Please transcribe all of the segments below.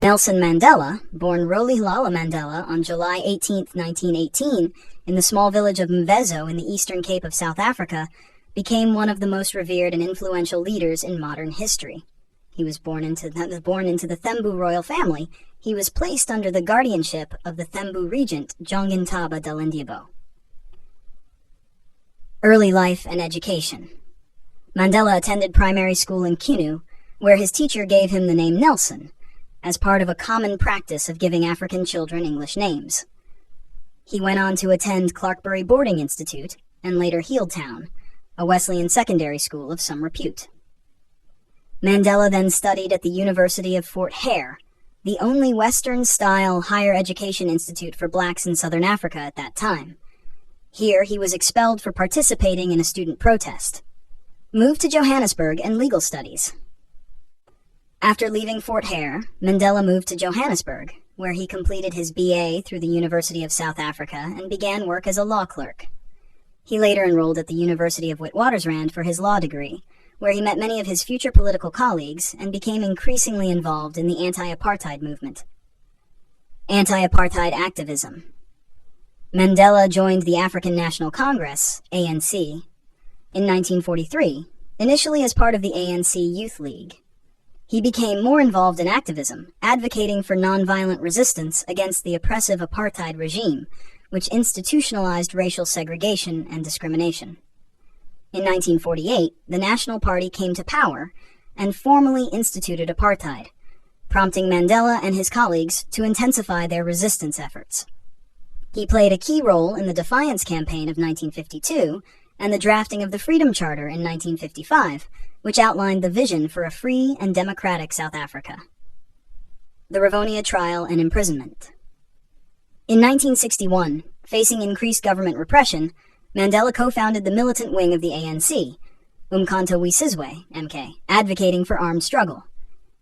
Nelson Mandela, born Rolihlahla Mandela on July 18, 1918, in the small village of Mvezo in the Eastern Cape of South Africa, became one of the most revered and influential leaders in modern history. He was born into the Thembu royal family. He was placed under the guardianship of the Thembu regent, Jongintaba Dalindyebo. Early life and education. Mandela attended primary school in Kunu, where his teacher gave him the name Nelson, as part of a common practice of giving African children English names. He went on to attend Clarkbury Boarding Institute and later Healdtown, a Wesleyan secondary school of some repute. Mandela then studied at the University of Fort Hare, the only Western-style higher education institute for blacks in southern Africa at that time. Here he was expelled for participating in a student protest. Moved to Johannesburg and legal studies. After leaving Fort Hare, Mandela moved to Johannesburg, where he completed his BA through the University of South Africa and began work as a law clerk. He later enrolled at the University of Witwatersrand for his law degree, where he met many of his future political colleagues and became increasingly involved in the anti-apartheid movement. Anti-apartheid activism. Mandela joined the African National Congress, ANC, in 1943, initially as part of the ANC Youth League. He became more involved in activism, advocating for nonviolent resistance against the oppressive apartheid regime, which institutionalized racial segregation and discrimination. In 1948, the National Party came to power and formally instituted apartheid, prompting Mandela and his colleagues to intensify their resistance efforts. He played a key role in the Defiance Campaign of 1952 and the drafting of the Freedom Charter in 1955, which outlined the vision for a free and democratic South Africa. The Rivonia Trial and Imprisonment. In 1961, facing increased government repression, Mandela co-founded the militant wing of the ANC, Umkhonto we Sizwe, MK, advocating for armed struggle.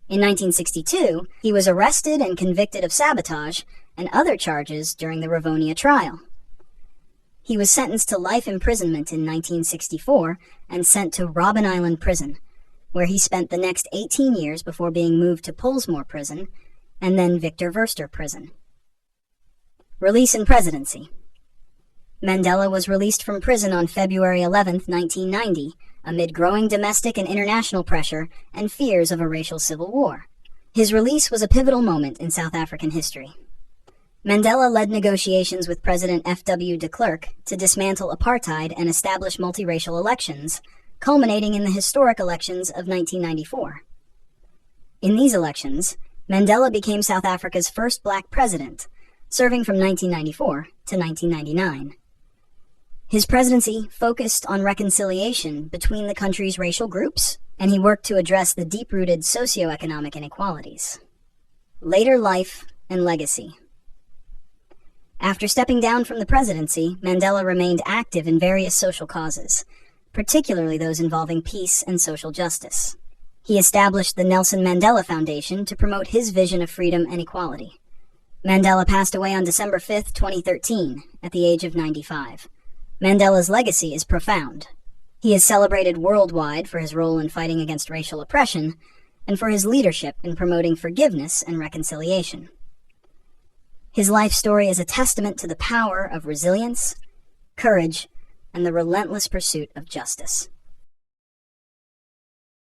In 1962, he was arrested and convicted of sabotage and other charges during the Rivonia trial. He was sentenced to life imprisonment in 1964 and sent to Robben Island Prison, where he spent the next 18 years before being moved to Pollsmoor Prison and then Victor Verster Prison. Release and presidency. Mandela was released from prison on February 11, 1990, amid growing domestic and international pressure and fears of a racial civil war. His release was a pivotal moment in South African history. Mandela led negotiations with President F.W. de Klerk to dismantle apartheid and establish multiracial elections, culminating in the historic elections of 1994. In these elections, Mandela became South Africa's first black president, serving from 1994 to 1999. His presidency focused on reconciliation between the country's racial groups, and he worked to address the deep-rooted socioeconomic inequalities. Later life and legacy. After stepping down from the presidency, Mandela remained active in various social causes, particularly those involving peace and social justice. He established the Nelson Mandela Foundation to promote his vision of freedom and equality. Mandela passed away on December 5, 2013, at the age of 95. Mandela's legacy is profound. He is celebrated worldwide for his role in fighting against racial oppression and for his leadership in promoting forgiveness and reconciliation. His life story is a testament to the power of resilience, courage, and the relentless pursuit of justice.